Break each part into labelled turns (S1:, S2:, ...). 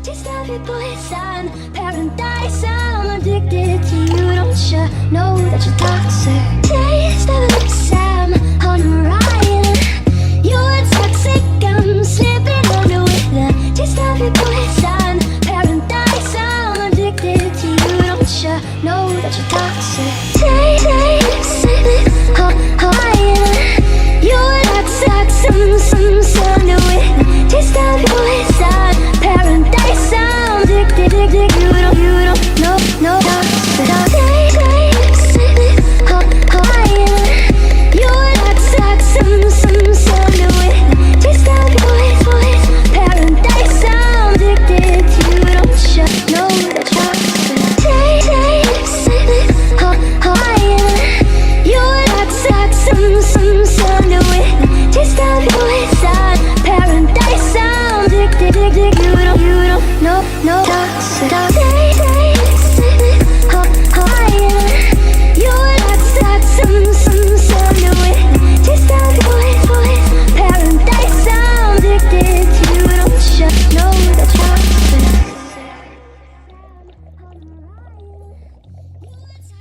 S1: Taste of your poison, paradise. I'm addicted to you. Don't you know that you're toxic? Taste of your Sam on a ride. You're toxic. I'm slipping under with the taste of your poison, paradise. I'm addicted to you. Don't you know that you're toxic? Taste you're toxic. Some under with the taste of your poison, paradise. I'm addicted. You don't know, no toxic. You're toxic. Some under with the taste of your poison, paradise. I'm addicted to you. Don't you know that you're toxic? You're toxic. Some under with the taste of your poison, paradise. I'm addicted. You don't know, no toxic. You're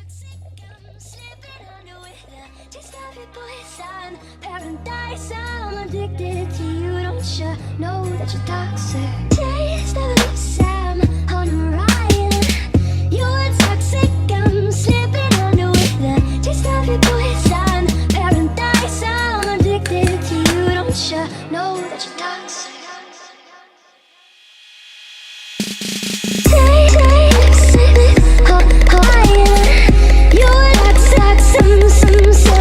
S1: toxic. Some under with the taste of your poison, paradise. I'm addicted to you. Don't you know that you're toxic? Paradise, I'm addicted to you. Don't you know that you're toxic? Taste of your Sam on a ride. You're toxic. I'm slipping under with the taste of your poison, paradise. I'm addicted to you. Don't you know that you're toxic? You're toxic. Some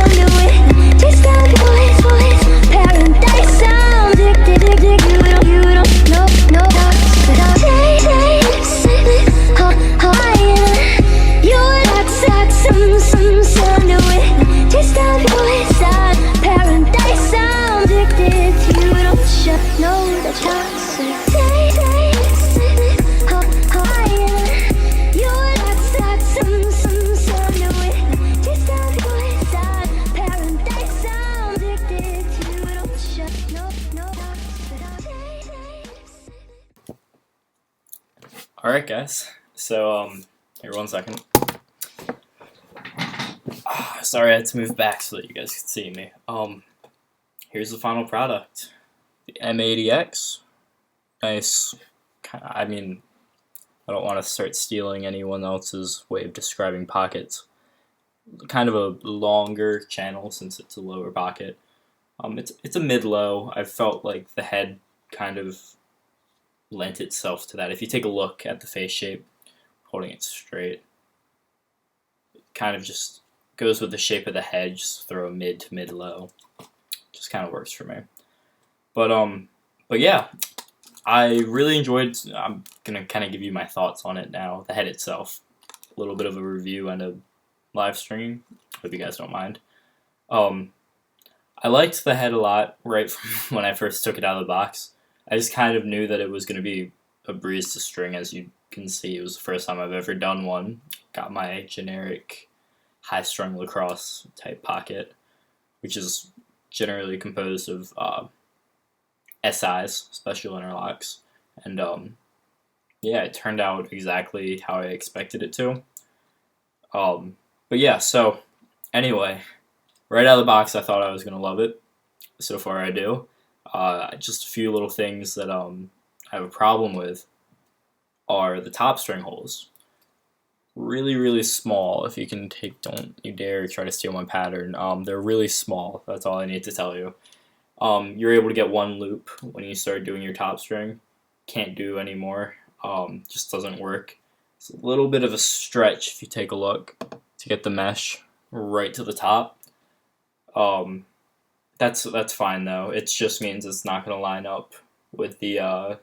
S1: under with the taste of your poison, paradise. I'm addicted. You don't know, no toxic. You're toxic. Some under with the taste of your poison, paradise. I'm addicted to you. Don't you know that you're toxic? You're toxic. Some under with the taste of your poison, paradise. I'm addicted to you. Don't you know, no toxic.
S2: Alright guys, so here 1 second. Sorry I had to move back so that you guys could see me. Here's the final product. The M80X. Nice, I mean, I don't want to start stealing anyone else's way of describing pockets. Kind of a longer channel since it's a lower pocket. It's a mid-low. I felt like the head kind of lent itself to that. If you take a look at the face shape, holding it straight, it kind of just goes with the shape of the head. Just throw a mid to mid-low. Just kind of works for me. But yeah, I really enjoyed. I'm gonna kind of give you my thoughts on it now. The head itself, a little bit of a review and a live stringing. Hope you guys don't mind. I liked the head a lot right from when I first took it out of the box. I just kind of knew that it was going to be a breeze to string. As you can see, it was the first time I've ever done one. Got my generic high-strung Lacrosse type pocket, which is generally composed of SIs, special interlocks. And yeah, it turned out exactly how I expected it to. But yeah, so anyway, right out of the box I thought I was going to love it. So far I do. Just a few little things that I have a problem with are the top string holes. Really, really small. If you can take, don't you dare try to steal my pattern. They're really small. That's all I need to tell you. You're able to get one loop when you start doing your top string. Can't do anymore. Just doesn't work. It's a little bit of a stretch if you take a look to get the mesh right to the top. That's fine though. It just means it's not going to line up with the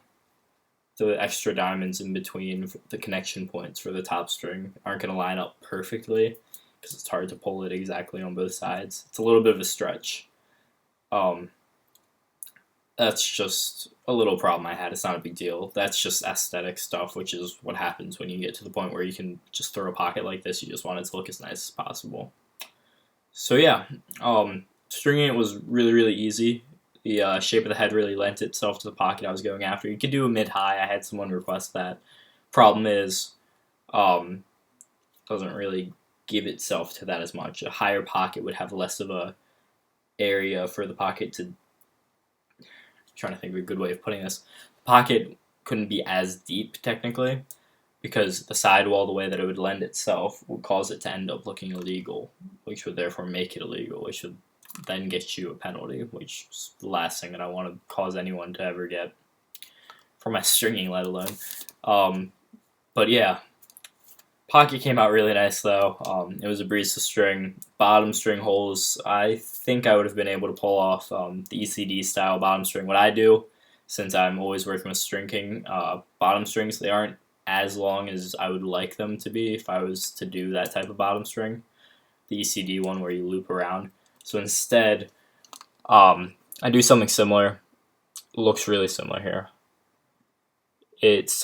S2: extra diamonds in between. The connection points for the top string aren't going to line up perfectly because it's hard to pull it exactly on both sides. It's a little bit of a stretch. That's just a little problem I had. It's not a big deal. That's just aesthetic stuff, which is what happens when you get to the point where you can just throw a pocket like this. You just want it to look as nice as possible. So yeah, stringing it was really, really easy. The shape of the head really lent itself to the pocket I was going after. You could do a mid-high. I had someone request that. Problem is, doesn't really give itself to that as much. A higher pocket would have less of a area for the pocket to. I'm trying to think of a good way of putting this. The pocket couldn't be as deep technically, because the sidewall, the way that it would lend itself, would cause it to end up looking illegal, which would therefore make it illegal, which would then get you a penalty, which is the last thing that I want to cause anyone to ever get for my stringing, let alone. But yeah, pocket came out really nice though. It was a breeze to string. Bottom string holes, I think I would have been able to pull off the ECD style bottom string. What I do, since I'm always working with stringing bottom strings, they aren't as long as I would like them to be if I was to do that type of bottom string, the ECD one where you loop around. So instead, I do something similar. Looks really similar here. It's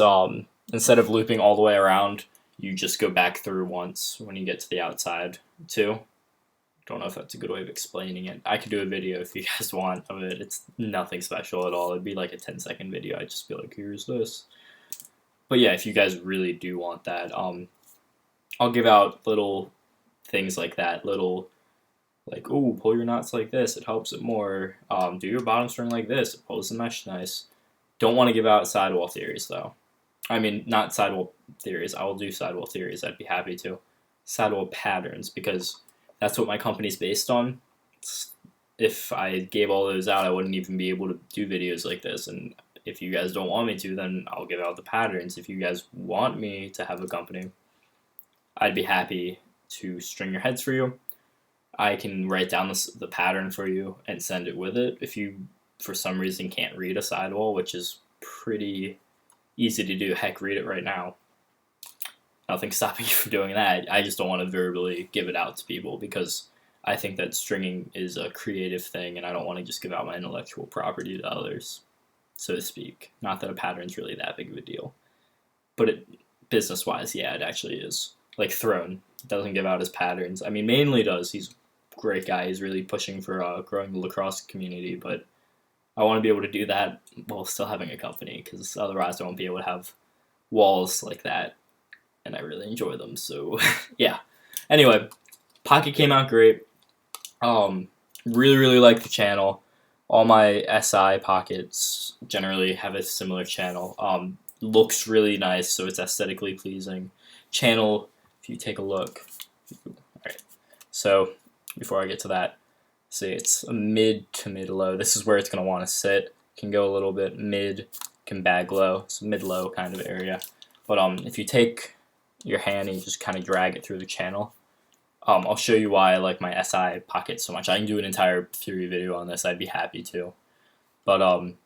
S2: instead of looping all the way around, you just go back through once when you get to the outside too. Don't know if that's a good way of explaining it. I could do a video if you guys want of it. It's nothing special at all. It'd be like a 10-second video. I'd just be like, here's this. But yeah, if you guys really do want that, I'll give out little things like that. Little, like, ooh, pull your knots like this. It helps it more. Do your bottom string like this. It pulls the mesh nice. Don't want to give out sidewall theories, though. I mean, not sidewall theories. I will do sidewall theories. I'd be happy to. Sidewall patterns, because that's what my company's based on. If I gave all those out, I wouldn't even be able to do videos like this. And if you guys don't want me to, then I'll give out the patterns. If you guys want me to have a company, I'd be happy to string your heads for you. I can write down the pattern for you and send it with it. If you, for some reason, can't read a sidewall, which is pretty easy to do. Heck, read it right now. Nothing's stopping you from doing that. I just don't want to verbally give it out to people because I think that stringing is a creative thing and I don't want to just give out my intellectual property to others, so to speak. Not that a pattern's really that big of a deal. But business-wise, yeah, it actually is. Like Throne doesn't give out his patterns. I mean, mainly does. He's a great guy. He's really pushing for growing the lacrosse community, but I want to be able to do that while still having a company, because otherwise I won't be able to have walls like that, and I really enjoy them, so yeah. Anyway, Pocket came out great. Really like the channel. All my SI pockets generally have a similar channel. Looks really nice, so it's aesthetically pleasing. Channel, if you take a look. Alright, so before I get to that, see, it's a mid to mid-low. This is where it's going to want to sit. Can go a little bit mid, can bag low. It's a mid-low kind of area. But if you take your hand and you just kind of drag it through the channel, I'll show you why I like my SI pocket so much. I can do an entire theory video on this. I'd be happy to. But I'm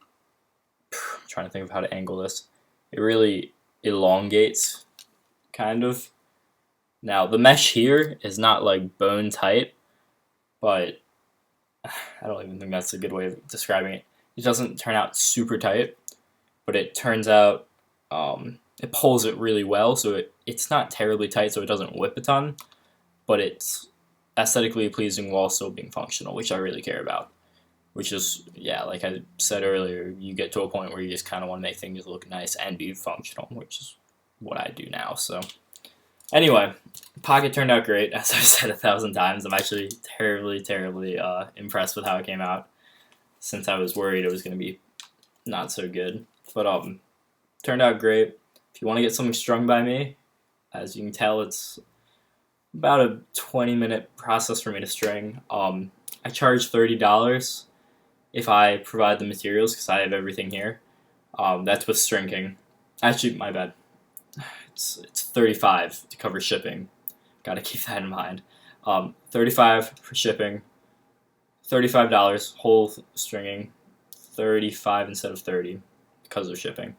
S2: trying to think of how to angle this. It really elongates, kind of. Now, the mesh here is not like bone tight, but I don't even think that's a good way of describing it. It doesn't turn out super tight, but it turns out it pulls it really well, so it's not terribly tight, so it doesn't whip a ton, but it's aesthetically pleasing while still being functional, which I really care about. Which is, yeah, like I said earlier, you get to a point where you just kind of want to make things look nice and be functional, which is what I do now. So anyway, Pocket turned out great, as I've said 1,000 times. I'm actually terribly impressed with how it came out, since I was worried it was going to be not so good. But turned out great. If you want to get something strung by me, as you can tell, it's about a 20-minute process for me to string. I charge $30 if I provide the materials, because I have everything here. That's with stringing. Actually, my bad. It's $35 to cover shipping. Got to keep that in mind. $35 for shipping. $35 whole stringing. $35 instead of $30 because of shipping.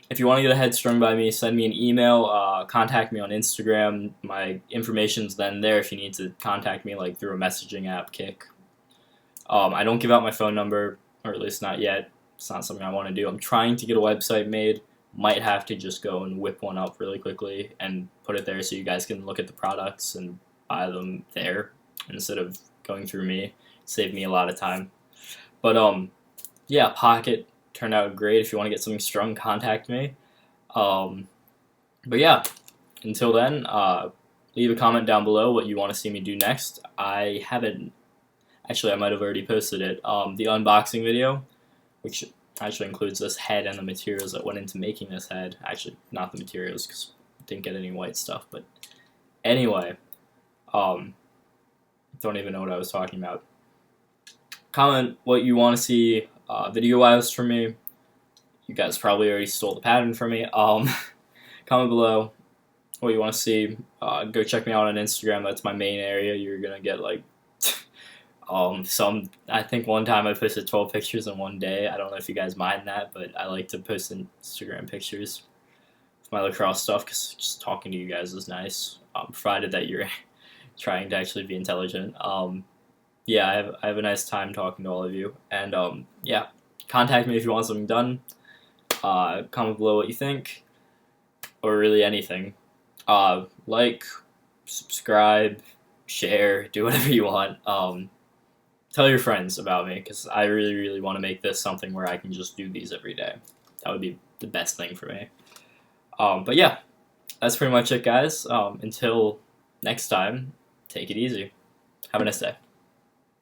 S2: If you want to get a head strung by me, send me an email, contact me on Instagram. My information's then there if you need to contact me, like through a messaging app, Kick. I don't give out my phone number, or at least not yet. It's not something I want to do. I'm trying to get a website made. Might have to just go and whip one up really quickly and put it there so you guys can look at the products and buy them there instead of going through me. Save me a lot of time. But yeah, Pocket turned out great. If you want to get something strung, contact me. But yeah, until then, leave a comment down below what you want to see me do next. I haven't, actually I might have already posted it, the unboxing video, which actually includes this head and the materials that went into making this head. Actually, not the materials, because I didn't get any white stuff, but anyway, don't even know what I was talking about. Comment what you want to see video-wise from me. You guys probably already stole the pattern from me. Comment below what you want to see. Go check me out on Instagram. That's my main area. You're gonna get like I think one time I posted 12 pictures in one day. I don't know if you guys mind that, but I like to post Instagram pictures of my lacrosse stuff because just talking to you guys is nice, provided that you're trying to actually be intelligent. Yeah, I have a nice time talking to all of you, and yeah, contact me if you want something done. Comment below what you think, or really anything. Like, subscribe, share, do whatever you want. Tell your friends about me, because I really, really want to make this something where I can just do these every day. That would be the best thing for me. But yeah, that's pretty much it, guys. Until next time, take it easy. Have a nice day.